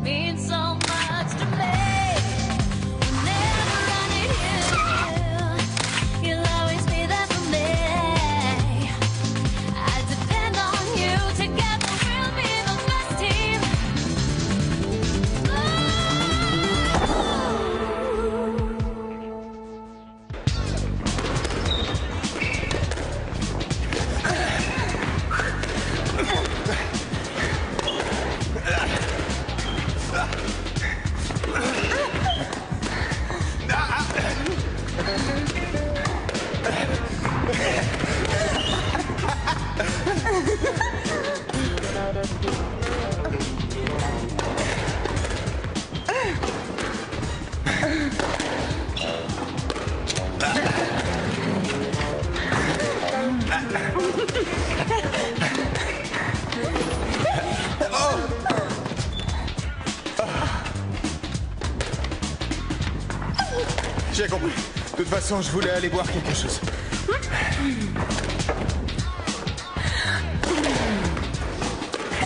means so much to me. Whenever I need you, you'll always be there for me. I depend on you. Together we'll be the best team. J'ai compris. De toute façon, je voulais aller boire quelque chose.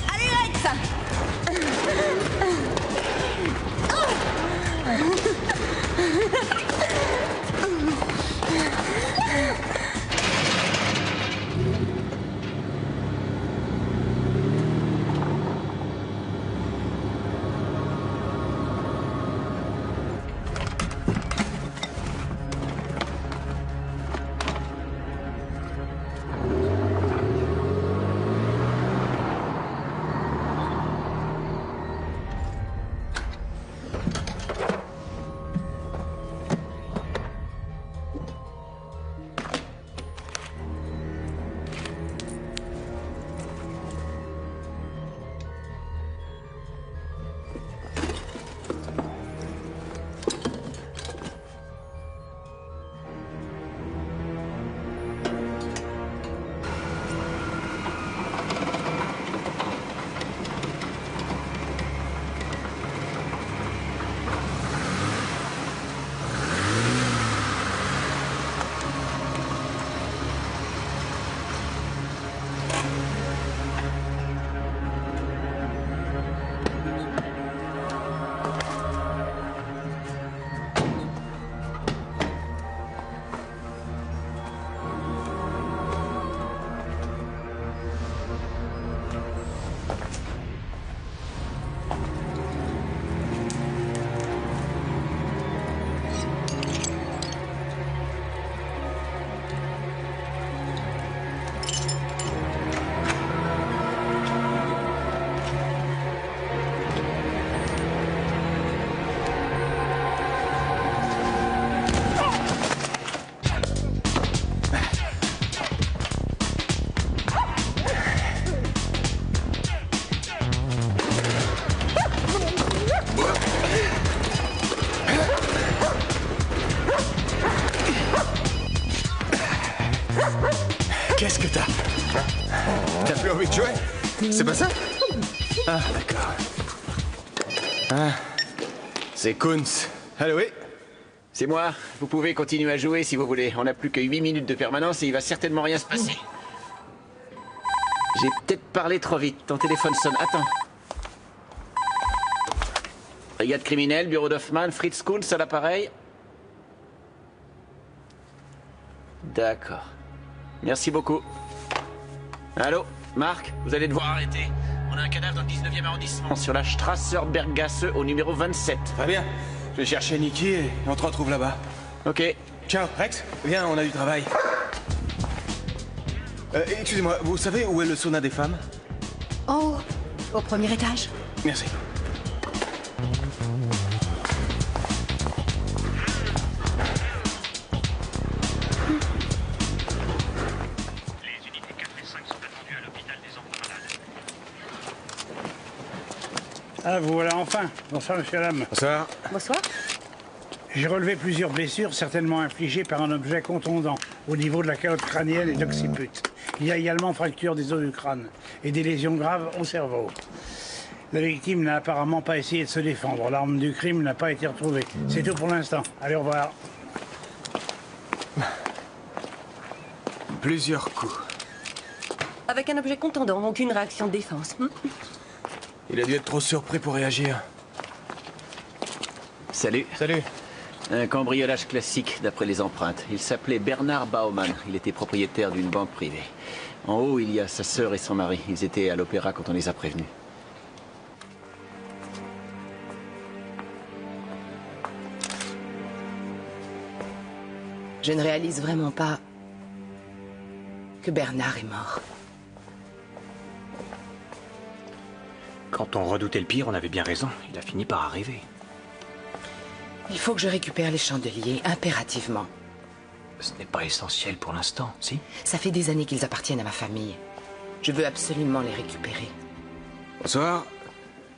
Allez, Rex! Qu'est-ce que t'as? T'as plus envie de jouer? C'est pas ça? Ah, d'accord. Ah, c'est Kunz. Allô, oui? C'est moi. Vous pouvez continuer à jouer si vous voulez. On n'a plus que 8 minutes de permanence et il va certainement rien se passer. J'ai peut-être parlé trop vite. Ton téléphone sonne. Attends. Brigade criminelle, bureau d'Hoffman, Fritz Kunz à l'appareil. D'accord. Merci beaucoup. Allô, Marc, vous allez devoir arrêter. On a un cadavre dans le 19e arrondissement, sur la Strasser-Berggasse au numéro 27. Très bien. Je vais chercher Nikki et on te retrouve là-bas. Ok. Ciao, Rex. Viens, on a du travail. Excusez-moi, vous savez où est le sauna des femmes? Oh, au premier étage. Merci. Les unités 4 et 5 sont attendues à l'hôpital des enfants malades. Ah, vous voilà enfin. Bonsoir, monsieur Lam. Bonsoir. Bonsoir. J'ai relevé plusieurs blessures certainement infligées par un objet contondant au niveau de la calotte crânienne et d'occiput. Il y a également fracture des os du crâne et des lésions graves au cerveau. La victime n'a apparemment pas essayé de se défendre. L'arme du crime n'a pas été retrouvée. C'est tout pour l'instant. Allez, au revoir. Plusieurs coups. Avec un objet contondant, aucune réaction de défense. Il a dû être trop surpris pour réagir. Salut. Salut. Un cambriolage classique d'après les empreintes. Il s'appelait Bernard Baumann. Il était propriétaire d'une banque privée. En haut, il y a sa sœur et son mari. Ils étaient à l'opéra quand on les a prévenus. Je ne réalise vraiment pas que Bernard est mort. Quand on redoutait le pire, on avait bien raison. Il a fini par arriver. Il faut que je récupère les chandeliers, impérativement. Ce n'est pas essentiel pour l'instant, si? Ça fait des années qu'ils appartiennent à ma famille. Je veux absolument les récupérer. Bonsoir.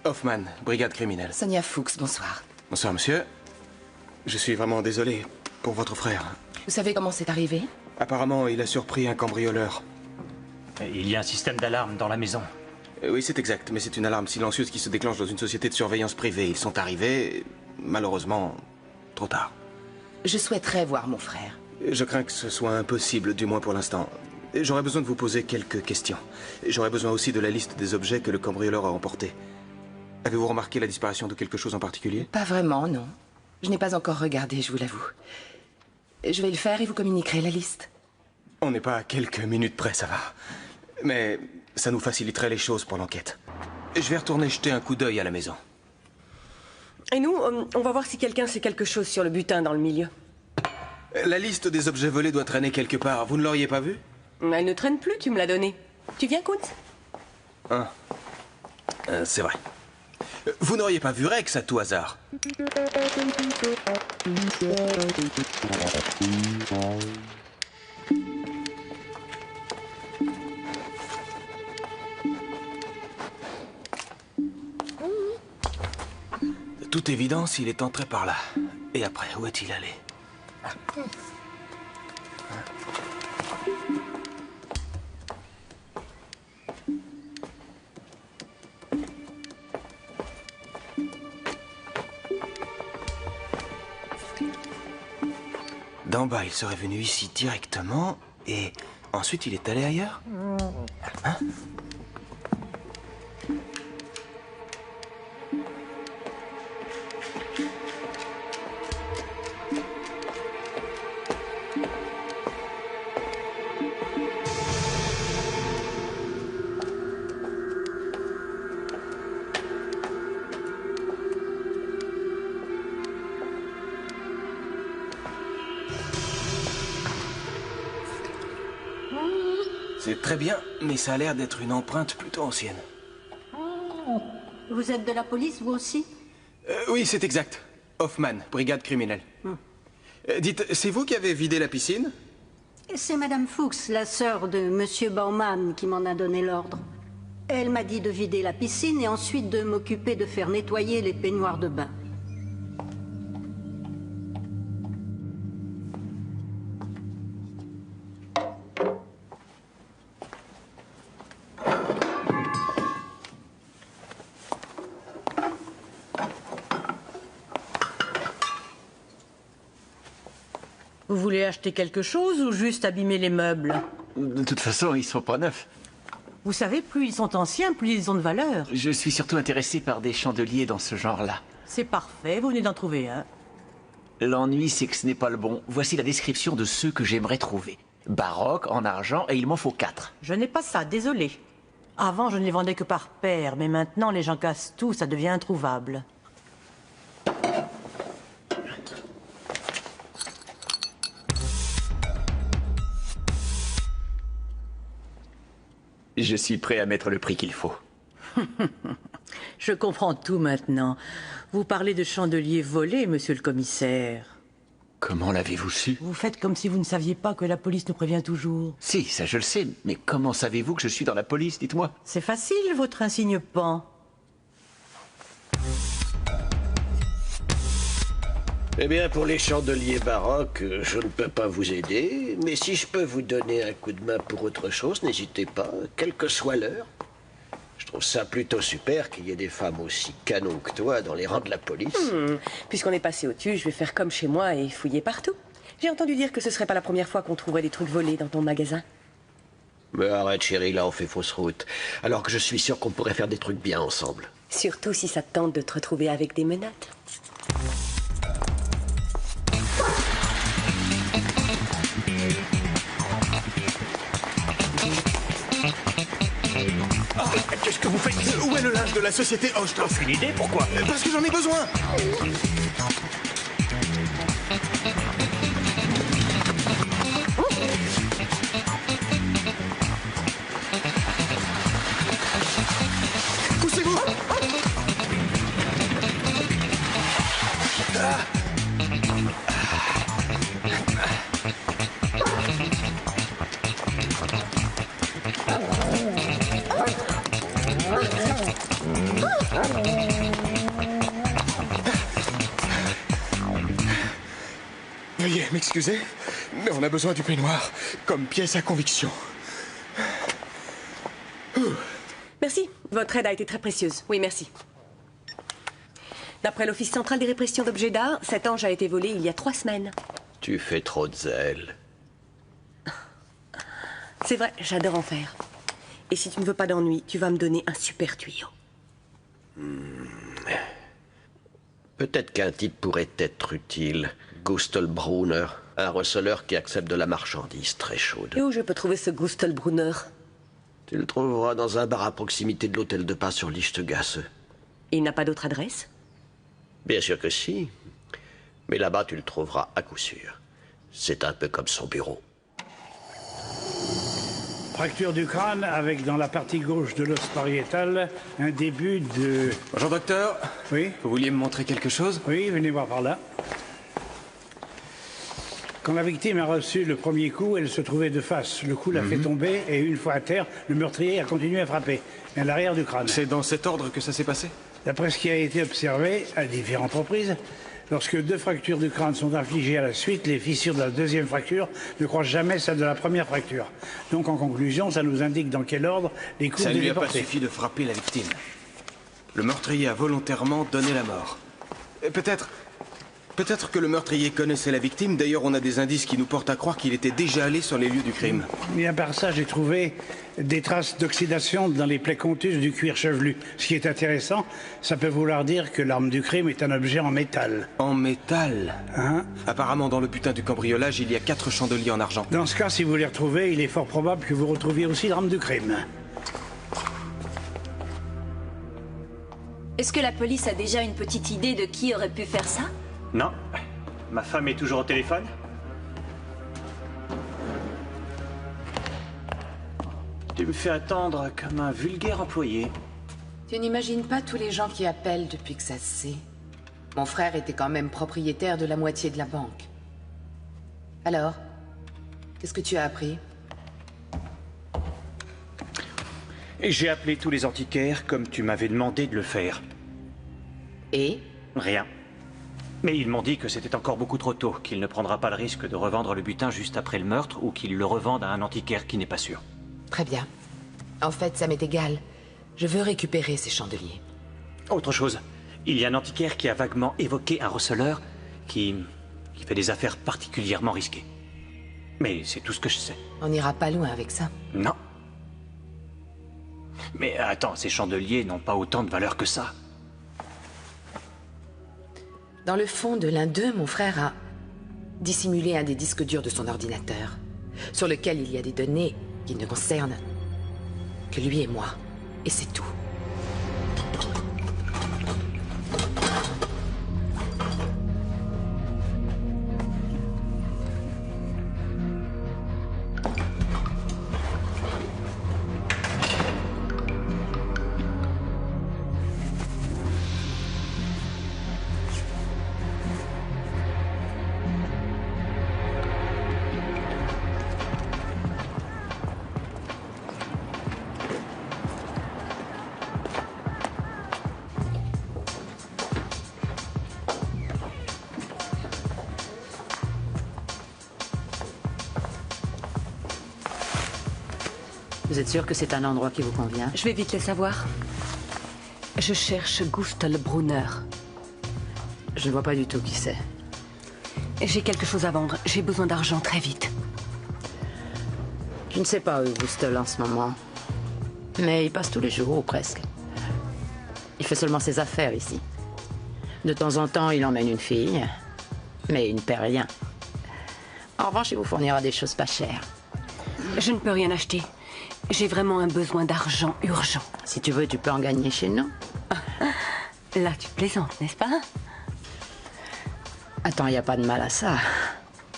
Hoffman, brigade criminelle. Sonia Fuchs, bonsoir. Bonsoir, monsieur. Je suis vraiment désolé pour votre frère. Vous savez comment c'est arrivé? Apparemment, il a surpris un cambrioleur. Il y a un système d'alarme dans la maison. Oui, c'est exact, mais c'est une alarme silencieuse qui se déclenche dans une société de surveillance privée. Ils sont arrivés, malheureusement, trop tard. Je souhaiterais voir mon frère. Je crains que ce soit impossible, du moins pour l'instant. J'aurais besoin de vous poser quelques questions. J'aurais besoin aussi de la liste des objets que le cambrioleur a emportés. Avez-vous remarqué la disparition de quelque chose en particulier? Pas vraiment, non. Je n'ai pas encore regardé, je vous l'avoue. Je vais le faire et vous communiquerez la liste. On n'est pas à quelques minutes près, ça va. Mais ça nous faciliterait les choses pour l'enquête. Je vais retourner jeter un coup d'œil à la maison. Et nous, on va voir si quelqu'un sait quelque chose sur le butin dans le milieu. La liste des objets volés doit traîner quelque part. Vous ne l'auriez pas vue? Elle ne traîne plus, tu me l'as donnée. Tu viens, Kuntz? C'est vrai. Vous n'auriez pas vu Rex à tout hasard? De toute évidence, il est entré par là. Et après, où est-il allé? D'en bas, il serait venu ici directement, et ensuite il est allé ailleurs? Hein? C'est très bien, mais ça a l'air d'être une empreinte plutôt ancienne. Vous êtes de la police, vous aussi? Oui, c'est exact. Hoffman, brigade criminelle. Dites, c'est vous qui avez vidé la piscine? C'est Madame Fuchs, la sœur de Monsieur Baumann, qui m'en a donné l'ordre. Elle m'a dit de vider la piscine et ensuite de m'occuper de faire nettoyer les peignoirs de bain. Vous voulez acheter quelque chose ou juste abîmer les meubles? De toute façon, ils sont pas neufs. Vous savez, plus ils sont anciens, plus ils ont de valeur. Je suis surtout intéressé par des chandeliers dans ce genre-là. C'est parfait, vous venez d'en trouver un. L'ennui, c'est que ce n'est pas le bon. Voici la description de ceux que j'aimerais trouver. Baroque, en argent, et il m'en faut 4. Je n'ai pas ça, désolé. Avant, je ne les vendais que par paire, mais maintenant, les gens cassent tout, ça devient introuvable. Je suis prêt à mettre le prix qu'il faut. Je comprends tout maintenant. Vous parlez de chandeliers volés, monsieur le commissaire. Comment l'avez-vous su? Vous faites comme si vous ne saviez pas que la police nous prévient toujours. Si, ça je le sais, mais comment savez-vous que je suis dans la police, dites-moi? C'est facile, votre insigne pan. Eh bien, pour les chandeliers baroques, je ne peux pas vous aider, mais si je peux vous donner un coup de main pour autre chose, n'hésitez pas, quelle que soit l'heure. Je trouve ça plutôt super qu'il y ait des femmes aussi canons que toi dans les rangs de la police. Puisqu'on est passé au-dessus, je vais faire comme chez moi et fouiller partout. J'ai entendu dire que ce serait pas la première fois qu'on trouverait des trucs volés dans ton magasin. Mais arrête, chérie, là on fait fausse route. Alors que je suis sûr qu'on pourrait faire des trucs bien ensemble. Surtout si ça te tente de te retrouver avec des menottes. Qu'est-ce que vous faites ici? Où est le linge de la société Osthoff? Une idée, pourquoi? Parce que j'en ai besoin. Poussez-vous. Veuillez m'excuser, mais on a besoin du peignoir comme pièce à conviction. Merci. Votre aide a été très précieuse. Oui, merci. D'après l'Office central des répressions d'objets d'art, cet ange a été volé il y a 3 semaines. Tu fais trop de zèle. C'est vrai, j'adore en faire. Et si tu ne veux pas d'ennui, tu vas me donner un super tuyau. Peut-être qu'un titre pourrait être utile. Gustelbrunner, un receleur qui accepte de la marchandise très chaude. Et où je peux trouver ce Gustelbrunner? Tu le trouveras dans un bar à proximité de l'hôtel de pas sur Lichtgasse. Il n'a pas d'autre adresse? Bien sûr que si. Mais là-bas, tu le trouveras à coup sûr. C'est un peu comme son bureau. Fracture du crâne avec dans la partie gauche de l'os pariétal un début de... Bonjour docteur. Oui? Vous vouliez me montrer quelque chose? Oui, venez voir par là. Quand la victime a reçu le premier coup, elle se trouvait de face. Le coup l'a fait tomber et une fois à terre, le meurtrier a continué à frapper. À l'arrière du crâne. C'est dans cet ordre que ça s'est passé? D'après ce qui a été observé à différentes reprises, lorsque 2 fractures du crâne sont infligées à la suite, les fissures de la deuxième fracture ne croisent jamais celles de la première fracture. Donc en conclusion, ça nous indique dans quel ordre les coups Ça ne lui devaient a pas porter. suffi de frapper la victime. Le meurtrier a volontairement donné la mort. Et Peut-être que le meurtrier connaissait la victime. D'ailleurs, on a des indices qui nous portent à croire qu'il était déjà allé sur les lieux du crime. Mais à part ça, j'ai trouvé des traces d'oxydation dans les plaies contuses du cuir chevelu. Ce qui est intéressant, ça peut vouloir dire que l'arme du crime est un objet en métal. En métal? Hein? Apparemment, dans le butin du cambriolage, il y a 4 chandeliers en argent. Dans ce cas, si vous les retrouvez, il est fort probable que vous retrouviez aussi l'arme du crime. Est-ce que la police a déjà une petite idée de qui aurait pu faire ça? Non. Ma femme est toujours au téléphone? Tu me fais attendre comme un vulgaire employé. Tu n'imagines pas tous les gens qui appellent depuis que ça se sait. Mon frère était quand même propriétaire de la moitié de la banque. Alors, qu'est-ce que tu as appris? Et j'ai appelé tous les antiquaires comme tu m'avais demandé de le faire. Et? Rien. Mais ils m'ont dit que c'était encore beaucoup trop tôt, qu'il ne prendra pas le risque de revendre le butin juste après le meurtre ou qu'il le revende à un antiquaire qui n'est pas sûr. Très bien. En fait, ça m'est égal. Je veux récupérer ces chandeliers. Autre chose, il y a un antiquaire qui a vaguement évoqué un receleur qui fait des affaires particulièrement risquées. Mais c'est tout ce que je sais. On n'ira pas loin avec ça. Non. Mais attends, ces chandeliers n'ont pas autant de valeur que ça. Dans le fond de l'un d'eux, mon frère a dissimulé un des disques durs de son ordinateur, sur lequel il y a des données qui ne concernent que lui et moi. Et c'est tout. Vous êtes sûr que c'est un endroit qui vous convient? Je vais vite le savoir. Je cherche Gustelbrunner. Je ne vois pas du tout qui c'est. J'ai quelque chose à vendre. J'ai besoin d'argent très vite. Je ne sais pas où est Gustel en ce moment. Mais il passe tous les jours, ou presque. Il fait seulement ses affaires ici. De temps en temps, il emmène une fille. Mais il ne paie rien. En revanche, il vous fournira des choses pas chères. Je ne peux rien acheter. J'ai vraiment un besoin d'argent urgent. Si tu veux, tu peux en gagner chez nous. Là, tu plaisantes, n'est-ce pas? Attends, il n'y a pas de mal à ça.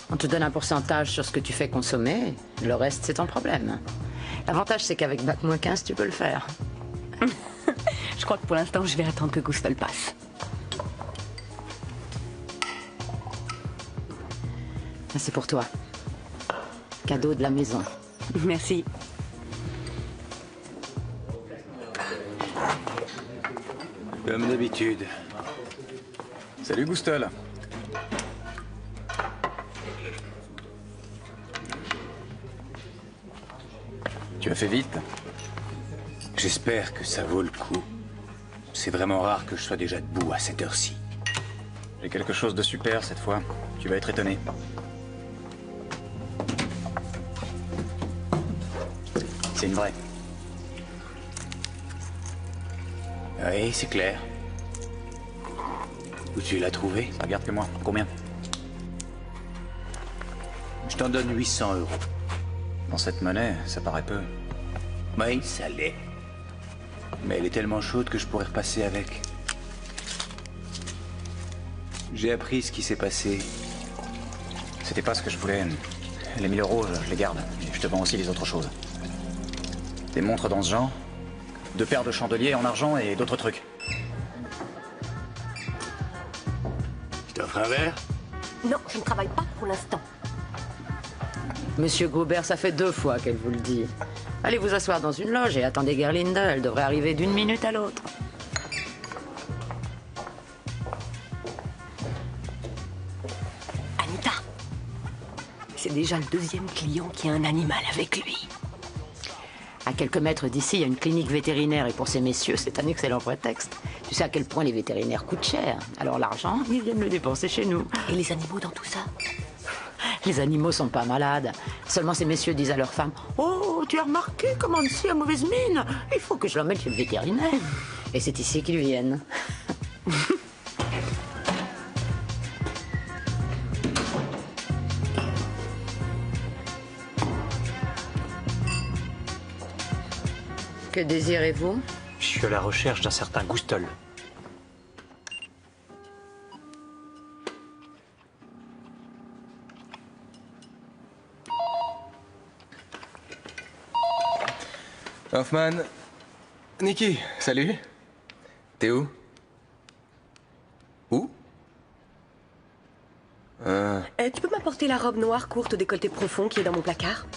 On te donne un pourcentage sur ce que tu fais consommer. Le reste, c'est ton problème. L'avantage, c'est qu'avec Bac-15, tu peux le faire. Je crois que pour l'instant, je vais attendre que Gustl passe. C'est pour toi. Cadeau de la maison. Merci. Comme d'habitude. Salut Gustl. Tu as fait vite. J'espère que ça vaut le coup. C'est vraiment rare que je sois déjà debout à cette heure-ci. J'ai quelque chose de super cette fois. Tu vas être étonné. C'est une vraie. Oui, c'est clair. Où tu l'as trouvé? Regarde que moi. Combien? Je t'en donne 800 €. Dans cette monnaie, ça paraît peu. Oui, ça l'est. Mais elle est tellement chaude que je pourrais repasser avec. J'ai appris ce qui s'est passé. C'était pas ce que je voulais. Les 1000 €, je les garde. Et je te vends aussi les autres choses. Des montres dans ce genre. 2 paires de chandeliers en argent et d'autres trucs. Je t'offre un verre? Non, je ne travaille pas pour l'instant. Monsieur Gaubert, ça fait 2 fois qu'elle vous le dit. Allez vous asseoir dans une loge et attendez Gerlinde. Elle devrait arriver d'une minute à l'autre. Anita, c'est déjà le 2e client qui a un animal avec lui. À quelques mètres d'ici, il y a une clinique vétérinaire et pour ces messieurs, c'est un excellent prétexte. Tu sais à quel point les vétérinaires coûtent cher. Alors l'argent, ils viennent le dépenser chez nous. Et les animaux dans tout ça? Les animaux sont pas malades. Seulement ces messieurs disent à leurs femmes « Oh, tu as remarqué comment Nancy a mauvaise mine? Il faut que je l'emmène chez le vétérinaire. » Et c'est ici qu'ils viennent. Que désirez-vous? Je suis à la recherche d'un certain Gustl. Hoffman. Nikki, salut. T'es où? Où? Tu peux m'apporter la robe noire courte au décolleté profond qui est dans mon placard?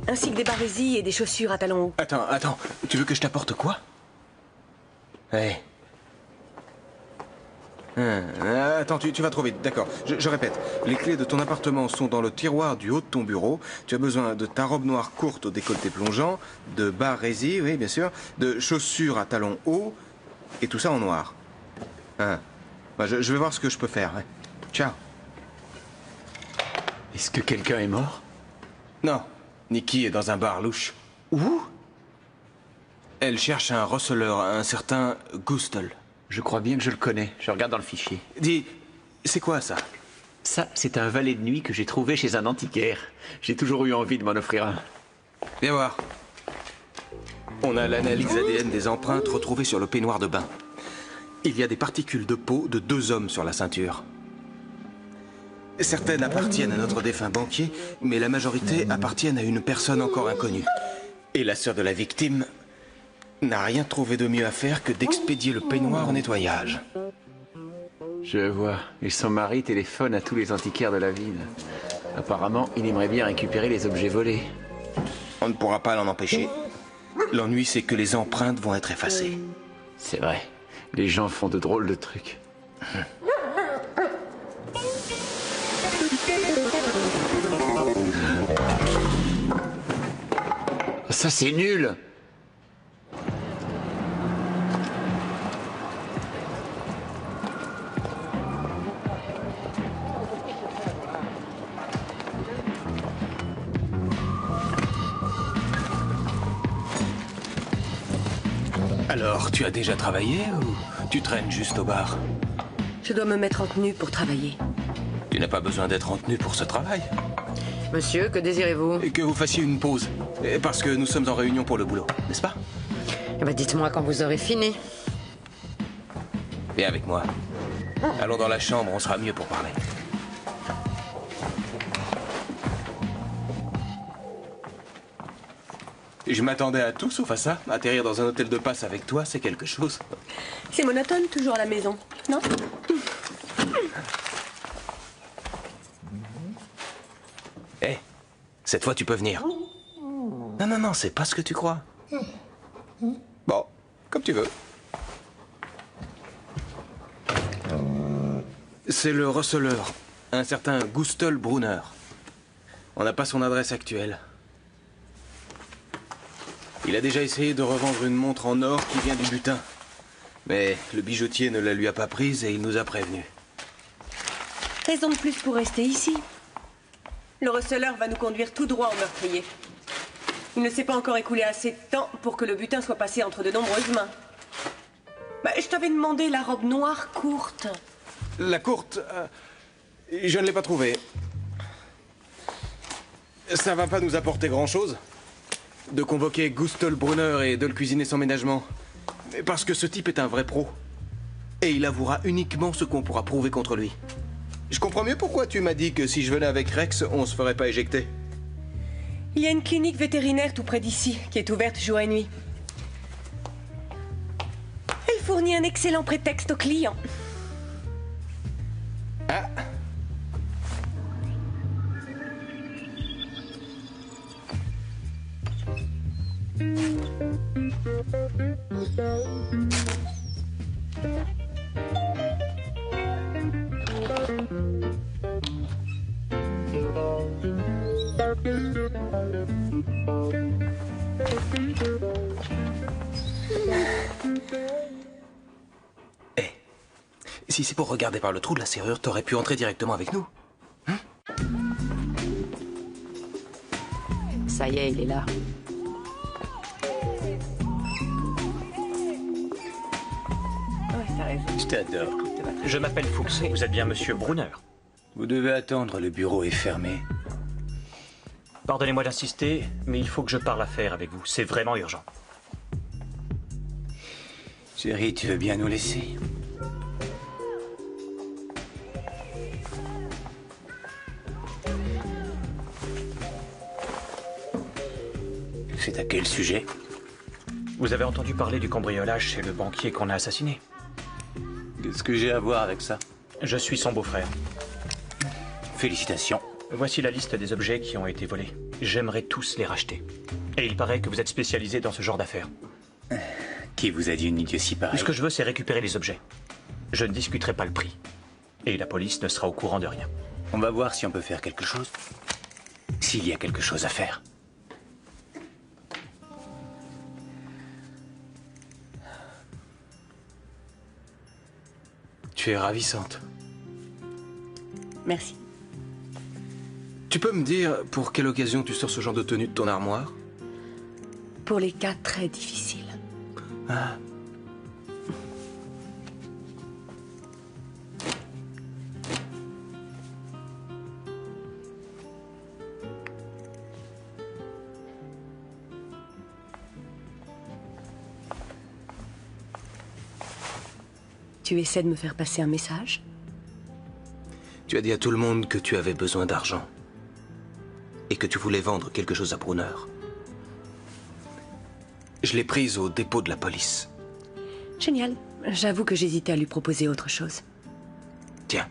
Ainsi que des barésies et des chaussures à talons hauts. Attends. Tu veux que je t'apporte quoi? Hey. Attends, tu vas trop vite. D'accord. Je répète. Les clés de ton appartement sont dans le tiroir du haut de ton bureau. Tu as besoin de ta robe noire courte au décolleté plongeant, de barésies, oui, bien sûr, de chaussures à talons hauts, et tout ça en noir. Bah, je vais voir ce que je peux faire. Ouais. Ciao. Est-ce que quelqu'un est mort? Non. Nikki est dans un bar louche. Où? Elle cherche un receleur, un certain Gustl. Je crois bien que je le connais. Je regarde dans le fichier. Dis, c'est quoi ça? Ça, c'est un valet de nuit que j'ai trouvé chez un antiquaire. J'ai toujours eu envie de m'en offrir un. Viens voir. On a l'analyse ADN des empreintes retrouvées sur le peignoir de bain. Il y a des particules de peau de 2 hommes sur la ceinture. Certaines appartiennent à notre défunt banquier, mais la majorité appartiennent à une personne encore inconnue. Et la sœur de la victime n'a rien trouvé de mieux à faire que d'expédier le peignoir au nettoyage. Je vois. Et son mari téléphone à tous les antiquaires de la ville. Apparemment, il aimerait bien récupérer les objets volés. On ne pourra pas l'en empêcher. L'ennui, c'est que les empreintes vont être effacées. C'est vrai. Les gens font de drôles de trucs. Ça, c'est nul! Alors, tu as déjà travaillé ou tu traînes juste au bar? Je dois me mettre en tenue pour travailler. Tu n'as pas besoin d'être en tenue pour ce travail. Monsieur, que désirez-vous? Et que vous fassiez une pause. Parce que nous sommes en réunion pour le boulot, n'est-ce pas? Eh ben, dites-moi quand vous aurez fini. Viens avec moi. Allons dans la chambre, on sera mieux pour parler. Je m'attendais à tout sauf à ça. Atterrir dans un hôtel de passe avec toi, c'est quelque chose. C'est monotone toujours à la maison, non? Hé, cette fois tu peux venir. Non, non, non, c'est pas ce que tu crois. Bon, comme tu veux. C'est le receleur, un certain Gustl Brunner. On n'a pas son adresse actuelle. Il a déjà essayé de revendre une montre en or qui vient du butin. Mais le bijoutier ne la lui a pas prise et il nous a prévenus. Raison de plus pour rester ici. Le receleur va nous conduire tout droit au meurtrier. Il ne s'est pas encore écoulé assez de temps pour que le butin soit passé entre de nombreuses mains. Bah, je t'avais demandé la robe noire courte. La courte, je ne l'ai pas trouvée. Ça va pas nous apporter grand-chose de convoquer Gustl Brunner et de le cuisiner sans ménagement. Parce que ce type est un vrai pro. Et il avouera uniquement ce qu'on pourra prouver contre lui. Je comprends mieux pourquoi tu m'as dit que si je venais avec Rex, on se ferait pas éjecter. Il y a une clinique vétérinaire tout près d'ici, qui est ouverte jour et nuit. Elle fournit un excellent prétexte aux clients. Ah. Si c'est pour regarder par le trou de la serrure, t'aurais pu entrer directement avec nous. Hein? Ça y est, il est là. Je t'adore. Je m'appelle Fuchs. Vous êtes bien monsieur Brunner? Vous devez attendre, le bureau est fermé. Pardonnez-moi d'insister, mais il faut que je parle affaires avec vous. C'est vraiment urgent. Chérie, tu veux bien nous laisser? C'est à quel sujet? Vous avez entendu parler du cambriolage chez le banquier qu'on a assassiné? Qu'est-ce que j'ai à voir avec ça? Je suis son beau-frère. Félicitations. Voici la liste des objets qui ont été volés. J'aimerais tous les racheter. Et il paraît que vous êtes spécialisé dans ce genre d'affaires. Qui vous a dit une idiotie pareille? Ce que je veux, c'est récupérer les objets. Je ne discuterai pas le prix. Et la police ne sera au courant de rien. On va voir si on peut faire quelque chose. S'il y a quelque chose à faire. Tu es ravissante. Merci. Tu peux me dire pour quelle occasion tu sors ce genre de tenue de ton armoire? Pour les cas très difficiles. Ah. Tu essaies de me faire passer un message? Tu as dit à tout le monde que tu avais besoin d'argent. Et que tu voulais vendre quelque chose à Brunner. Je l'ai prise au dépôt de la police. Génial. J'avoue que j'hésitais à lui proposer autre chose. Tiens.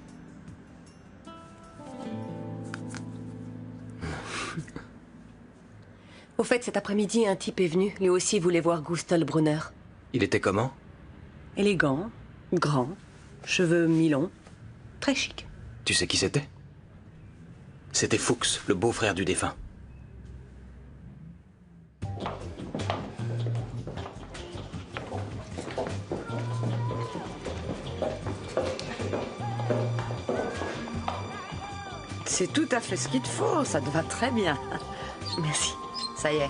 Au fait, cet après-midi, un type est venu. Lui aussi voulait voir Gustl Brunner. Il était comment? Élégant, grand, cheveux mi-longs, très chic. Tu sais qui c'était? C'était Fuchs, le beau-frère du défunt. C'est tout à fait ce qu'il te faut, ça te va très bien. Merci. Ça y est,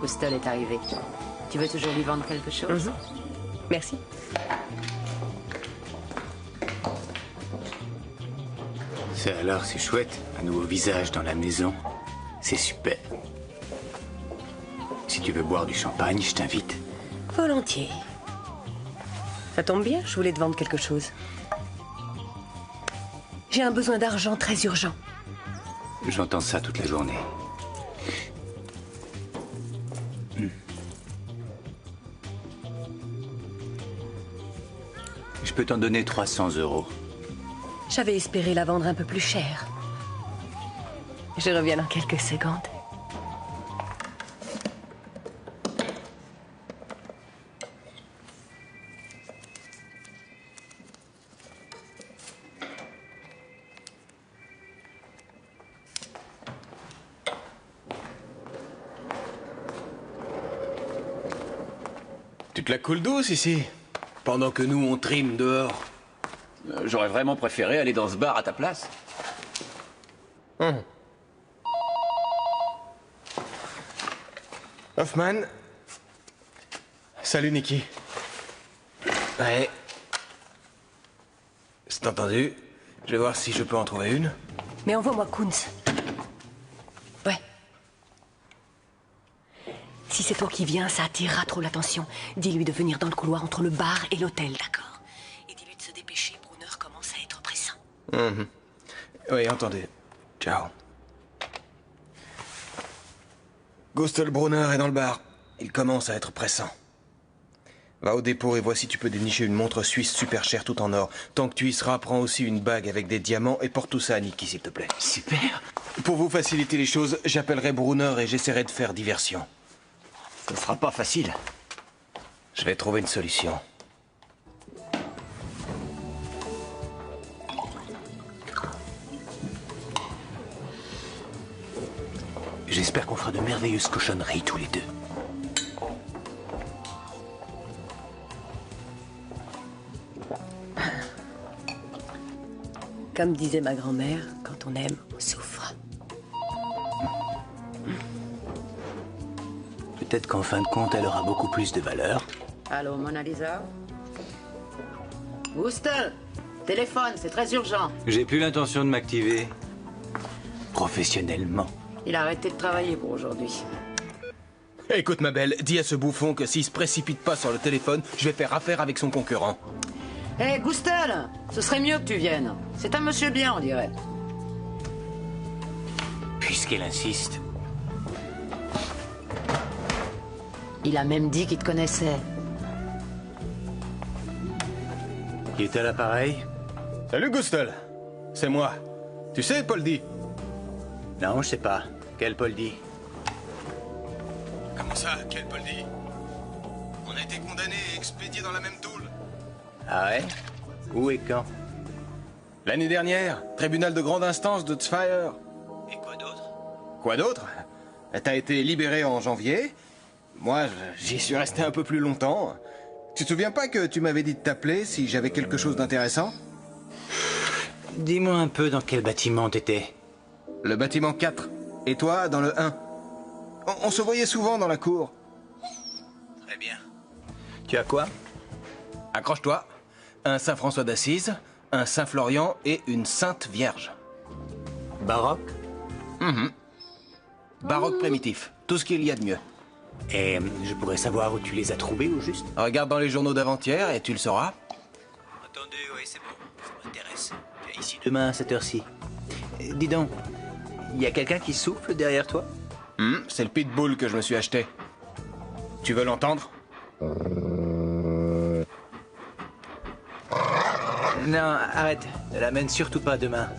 Gustl est arrivé. Tu veux toujours lui vendre quelque chose? Merci. Ça alors, c'est chouette. Un nouveau visage dans la maison. C'est super. Si tu veux boire du champagne, je t'invite. Volontiers. Ça tombe bien, je voulais te vendre quelque chose. J'ai un besoin d'argent très urgent. J'entends ça toute la journée. Je peux t'en donner 300 €. J'avais espéré la vendre un peu plus cher. Je reviens dans quelques secondes. Tu te la coules douce ici, pendant que nous on trime dehors. J'aurais vraiment préféré aller dans ce bar à ta place. Hoffman. Salut Nikki. Ouais. C'est entendu. Je vais voir si je peux en trouver une. Mais envoie-moi Kunz. Ouais. Si c'est toi qui viens, ça attirera trop l'attention. Dis-lui de venir dans le couloir entre le bar et l'hôtel, d'accord? Et dis-lui de se dépêcher, Brunner commence à être pressant. Oui, entendu. Ciao. Gustl Brunner est dans le bar. Il commence à être pressant. Va au dépôt et vois si tu peux dénicher une montre suisse super chère tout en or. Tant que tu y seras, prends aussi une bague avec des diamants et porte tout ça à Nikki, s'il te plaît. Super. Pour vous faciliter les choses, j'appellerai Brunner et j'essaierai de faire diversion. Ce sera pas facile. Je vais trouver une solution. J'espère qu'on fera de merveilleuses cochonneries tous les deux. Comme disait ma grand-mère, quand on aime, on souffre. Peut-être qu'en fin de compte, elle aura beaucoup plus de valeur. Allô, Mona Lisa? Gustl, téléphone, c'est très urgent. J'ai plus l'intention de m'activer. Professionnellement. Il a arrêté de travailler pour aujourd'hui. Écoute ma belle, dis à ce bouffon que s'il se précipite pas sur le téléphone, je vais faire affaire avec son concurrent. Hé, Gustl, ce serait mieux que tu viennes. C'est un monsieur bien, on dirait. Puisqu'elle insiste. Il a même dit qu'il te connaissait. Qui est à l'appareil? Salut Gustl. C'est moi. Tu sais, Poldi? Non, je sais pas. Quel Poldi? Comment ça, quel Poldi? On a été condamnés et expédiés dans la même tôle. Ah ouais? Où et quand? L'année dernière, tribunal de grande instance de Tzfire. Et quoi d'autre? Quoi d'autre? T'as été libéré en janvier. Moi, j'y suis resté un peu plus longtemps. Tu te souviens pas que tu m'avais dit de t'appeler si j'avais quelque chose d'intéressant? Dis-moi un peu dans quel bâtiment t'étais. Le bâtiment 4. Et toi, dans le 1. On se voyait souvent dans la cour. Très bien. Tu as quoi? Accroche-toi. Un Saint-François d'Assise, un Saint-Florian et une Sainte Vierge. Baroque? Baroque primitif. Tout ce qu'il y a de mieux. Et je pourrais savoir où tu les as trouvés au juste? Regarde dans les journaux d'avant-hier et tu le sauras. Entendu, oui, c'est bon. Ça m'intéresse. Viens ici demain à cette heure-ci. Dis donc, il y a quelqu'un qui souffle derrière toi? C'est le pitbull que je me suis acheté. Tu veux l'entendre? Non, arrête. Ne l'amène surtout pas demain.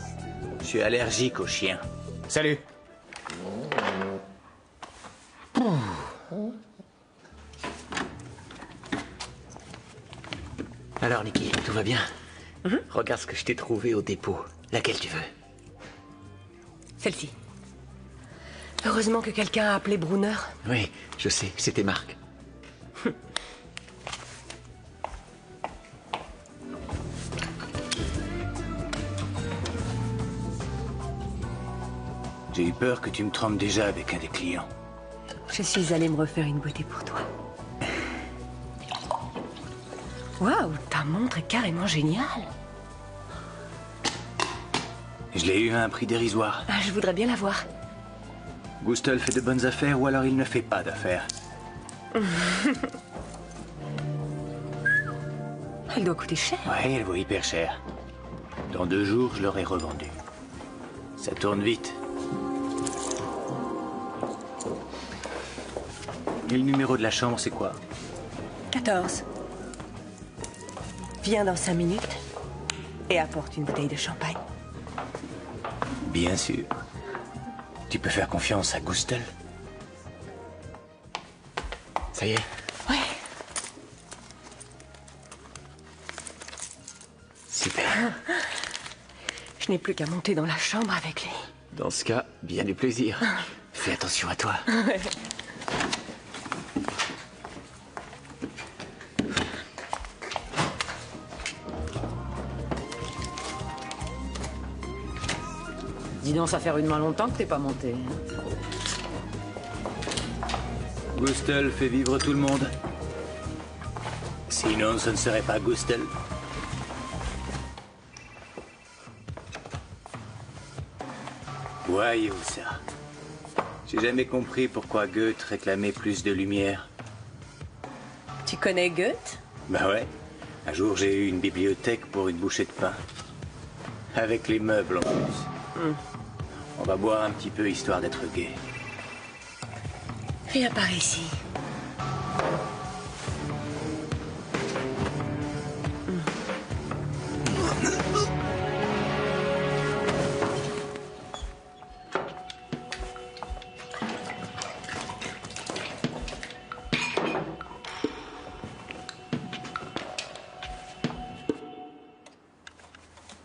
Je suis allergique aux chiens. Salut. Alors, Nikki, tout va bien? Regarde ce que je t'ai trouvé au dépôt. Laquelle tu veux? Celle-ci. Heureusement que quelqu'un a appelé Brunner. Oui, je sais, c'était Marc. J'ai eu peur que tu me trompes déjà avec un des clients. Je suis allée me refaire une beauté pour toi. Waouh, ta montre est carrément géniale. Je l'ai eu à un prix dérisoire. Ah, je voudrais bien la voir. Gustl fait de bonnes affaires ou alors il ne fait pas d'affaires. Elle doit coûter cher. Ouais, elle vaut hyper cher. Dans 2 jours, je l'aurai revendue. Ça tourne vite. Et le numéro de la chambre, c'est quoi? 14. Viens dans 5 minutes et apporte une bouteille de champagne. Bien sûr. Tu peux faire confiance à Gustl. Ça y est. Ouais. Super. Je n'ai plus qu'à monter dans la chambre avec lui. Dans ce cas, bien du plaisir. Fais attention à toi. Ouais. Dis donc, ça fait rudement longtemps que t'es pas monté. Gustl fait vivre tout le monde. Sinon, ce ne serait pas Gustl. Voyons ça. J'ai jamais compris pourquoi Goethe réclamait plus de lumière. Tu connais Goethe? Bah ouais. Un jour, j'ai eu une bibliothèque pour une bouchée de pain. Avec les meubles en plus. On va boire un petit peu histoire d'être gai. Viens par ici.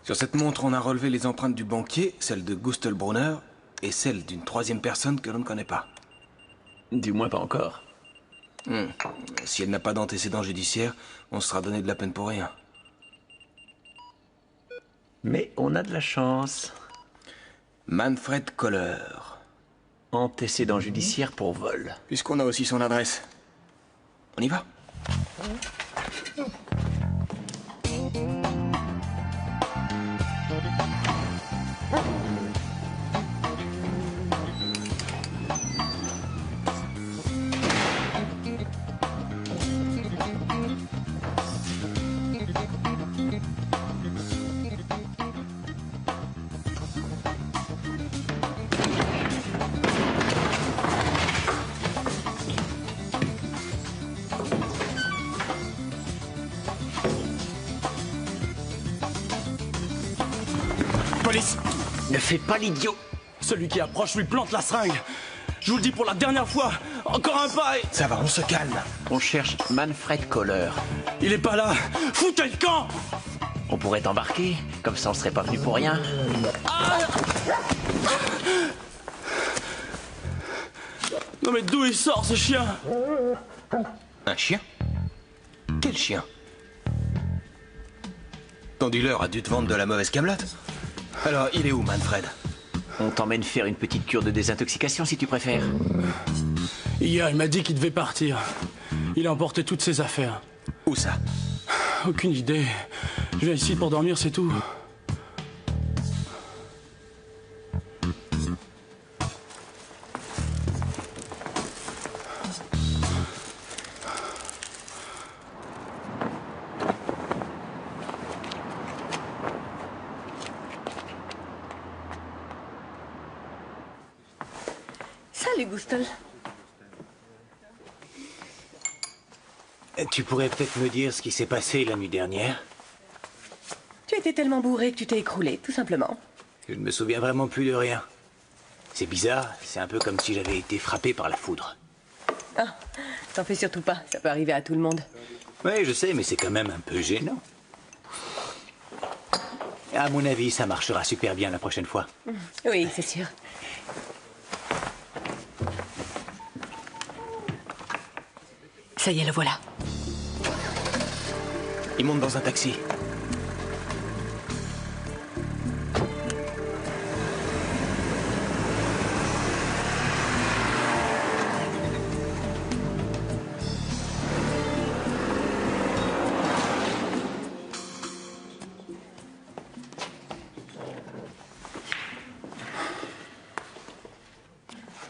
Sur cette montre, on a relevé les empreintes du banquier, celle de Gustl Brunner, et celle d'une 3e personne que l'on ne connaît pas. Du moins pas encore. Si elle n'a pas d'antécédent judiciaire, on se sera donné de la peine pour rien. Mais on a de la chance. Manfred Koller. Antécédent judiciaire pour vol. Puisqu'on a aussi son adresse. On y va? Police! Ne fais pas l'idiot! Celui qui approche lui plante la seringue! Je vous le dis pour la dernière fois! Encore un pas et... Ça va, on se calme. On cherche Manfred Koller. Il est pas là! Foutez le camp! On pourrait t'embarquer, comme ça on serait pas venu pour rien. Non mais d'où il sort ce chien? Un chien? Quel chien? Ton dealer a dû te vendre de la mauvaise camelote. Alors, il est où, Manfred? On t'emmène faire une petite cure de désintoxication si tu préfères. Hier, il m'a dit qu'il devait partir. Il a emporté toutes ses affaires. Où ça? Aucune idée. Je viens ici pour dormir, c'est tout. Salut, Gustl. Tu pourrais peut-être me dire ce qui s'est passé la nuit dernière? Tu étais tellement bourré que tu t'es écroulé, tout simplement. Je ne me souviens vraiment plus de rien. C'est bizarre, c'est un peu comme si j'avais été frappé par la foudre. Ah, t'en fais surtout pas, ça peut arriver à tout le monde. Oui, je sais, mais c'est quand même un peu gênant. À mon avis, ça marchera super bien la prochaine fois. Oui, c'est sûr. Ça y est, le voilà. Il monte dans un taxi.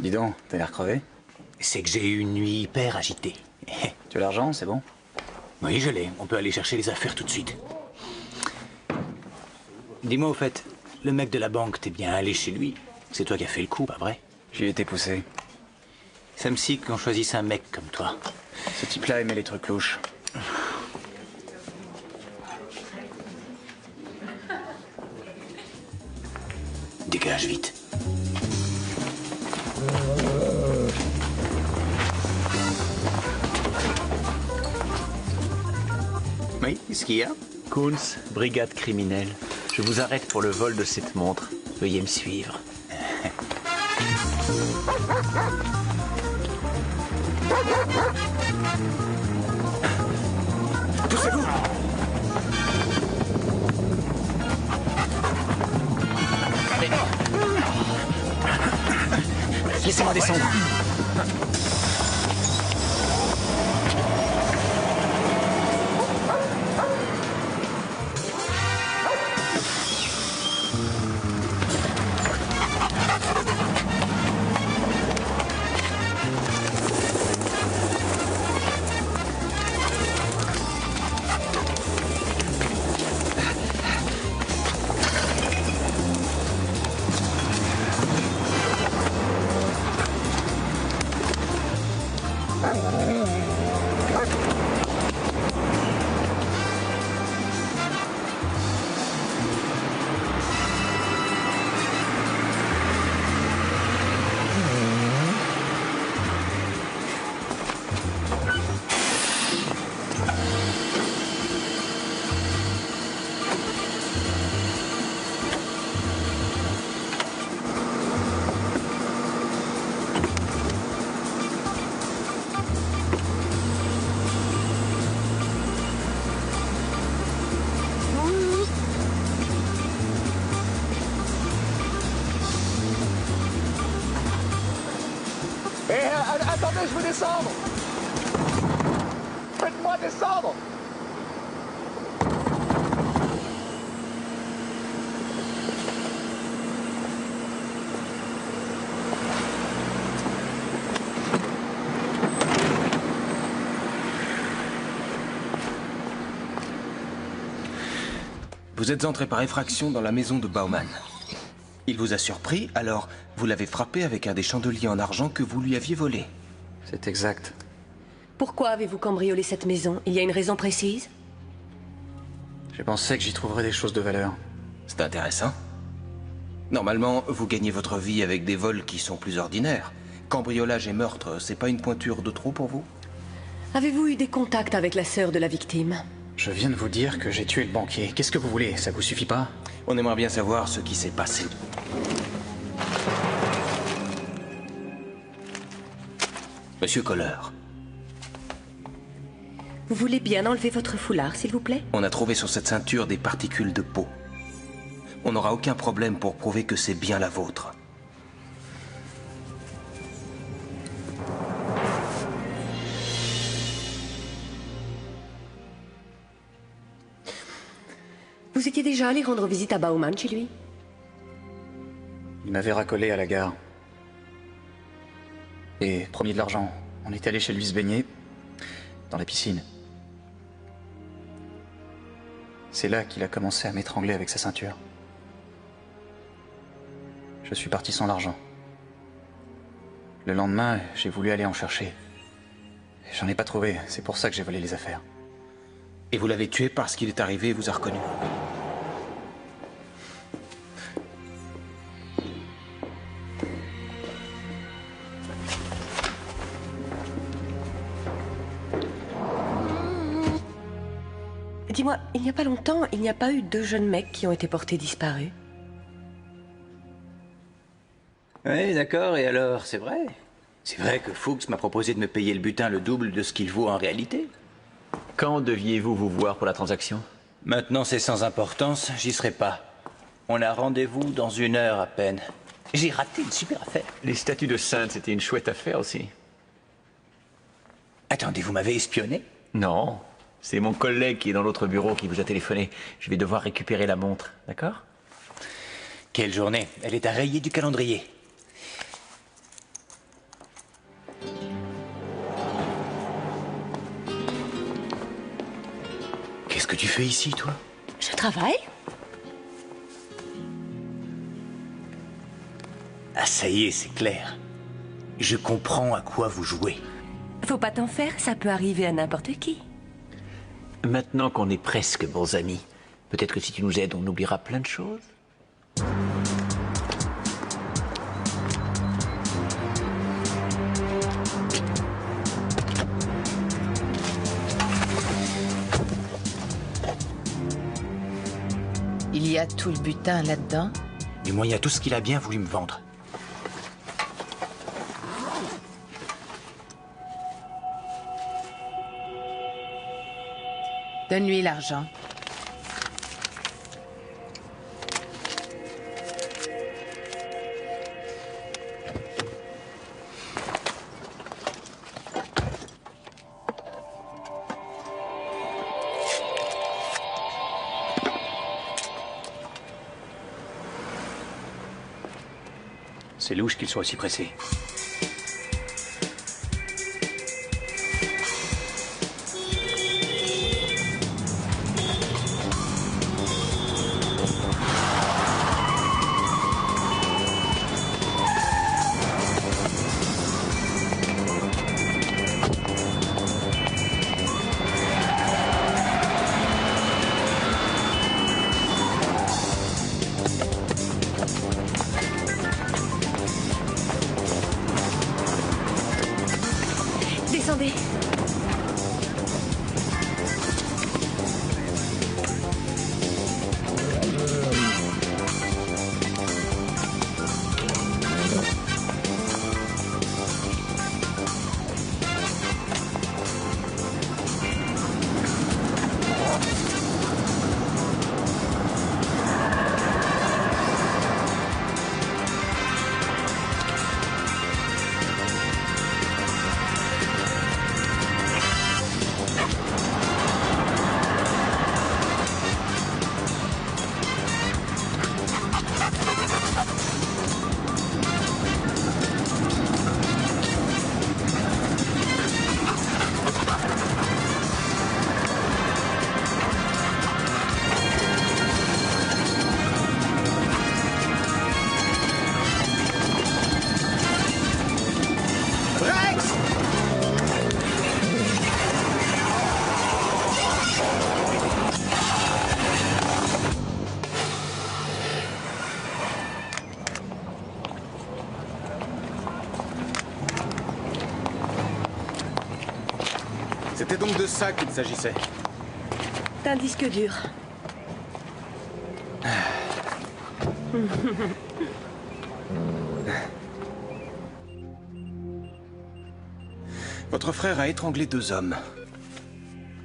Dis donc, t'as l'air crevé. C'est que j'ai eu une nuit hyper agitée. Tu as l'argent, c'est bon? Oui, je l'ai. On peut aller chercher les affaires tout de suite. Dis-moi au fait, le mec de la banque, t'es bien allé chez lui. C'est toi qui as fait le coup, pas vrai? J'y ai été poussé. Ça me scie qu'on choisisse un mec comme toi. Ce type-là aimait les trucs louches. Dégage vite. Oui, qu'est-ce qu'il y a? Kunz, brigade criminelle. Je vous arrête pour le vol de cette montre. Veuillez me suivre. Poussez-vous! Allez. Laissez-moi descendre. Attendez, je veux descendre. Faites-moi descendre. Vous êtes entré par effraction dans la maison de Bauman. Il vous a surpris, alors vous l'avez frappé avec un des chandeliers en argent que vous lui aviez volé. C'est exact. Pourquoi avez-vous cambriolé cette maison? Il y a une raison précise? Je pensais que j'y trouverais des choses de valeur. C'est intéressant. Normalement, vous gagnez votre vie avec des vols qui sont plus ordinaires. Cambriolage et meurtre, c'est pas une pointure de trop pour vous? Avez-vous eu des contacts avec la sœur de la victime? Je viens de vous dire que j'ai tué le banquier. Qu'est-ce que vous voulez? Ça vous suffit pas? On aimerait bien savoir ce qui s'est passé. Monsieur Kohler. Vous voulez bien enlever votre foulard, s'il vous plaît? On a trouvé sur cette ceinture des particules de peau. On n'aura aucun problème pour prouver que c'est bien la vôtre. Vous étiez déjà allé rendre visite à Bauman chez lui? Il m'avait racolé à la gare. Et promis de l'argent. On était allé chez lui se baigner. Dans la piscine. C'est là qu'il a commencé à m'étrangler avec sa ceinture. Je suis parti sans l'argent. Le lendemain, j'ai voulu aller en chercher. J'en ai pas trouvé, c'est pour ça que j'ai volé les affaires. Et vous l'avez tué parce qu'il est arrivé et vous a reconnu. Dis-moi, il n'y a pas longtemps, il n'y a pas eu 2 jeunes mecs qui ont été portés disparus? Oui, d'accord, et alors, c'est vrai? C'est vrai que Fuchs m'a proposé de me payer le butin le double de ce qu'il vaut en réalité. Quand deviez-vous vous voir pour la transaction? Maintenant, c'est sans importance, j'y serai pas. On a rendez-vous dans 1 heure à peine. J'ai raté une super affaire. Les statues de Sainte, c'était une chouette affaire aussi. Attendez, vous m'avez espionné? Non, c'est mon collègue qui est dans l'autre bureau qui vous a téléphoné. Je vais devoir récupérer la montre, d'accord? Quelle journée? Elle est à rayer du calendrier. Qu'est-ce que tu fais ici, toi? Je travaille. Ah, ça y est, c'est clair. Je comprends à quoi vous jouez. Faut pas t'en faire, ça peut arriver à n'importe qui. Maintenant qu'on est presque bons amis, peut-être que si tu nous aides, on oubliera plein de choses. Il y a tout le butin là-dedans? Du moins, il y a tout ce qu'il a bien voulu me vendre. Donne-lui l'argent. C'est louche qu'il soit aussi pressé. Descendez. C'était donc de ça qu'il s'agissait. D'un disque dur. Votre frère a étranglé 2 hommes.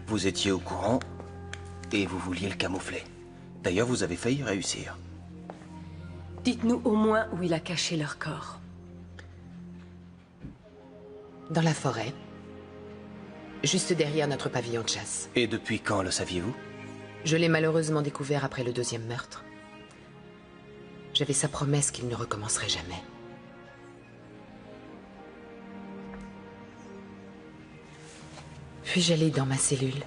Vous étiez au courant et vous vouliez le camoufler. D'ailleurs, vous avez failli réussir. Dites-nous au moins où il a caché leur corps. Dans la forêt. Juste derrière notre pavillon de chasse. Et depuis quand le saviez-vous? Je l'ai malheureusement découvert après le 2e meurtre. J'avais sa promesse qu'il ne recommencerait jamais. Puis j'allais dans ma cellule.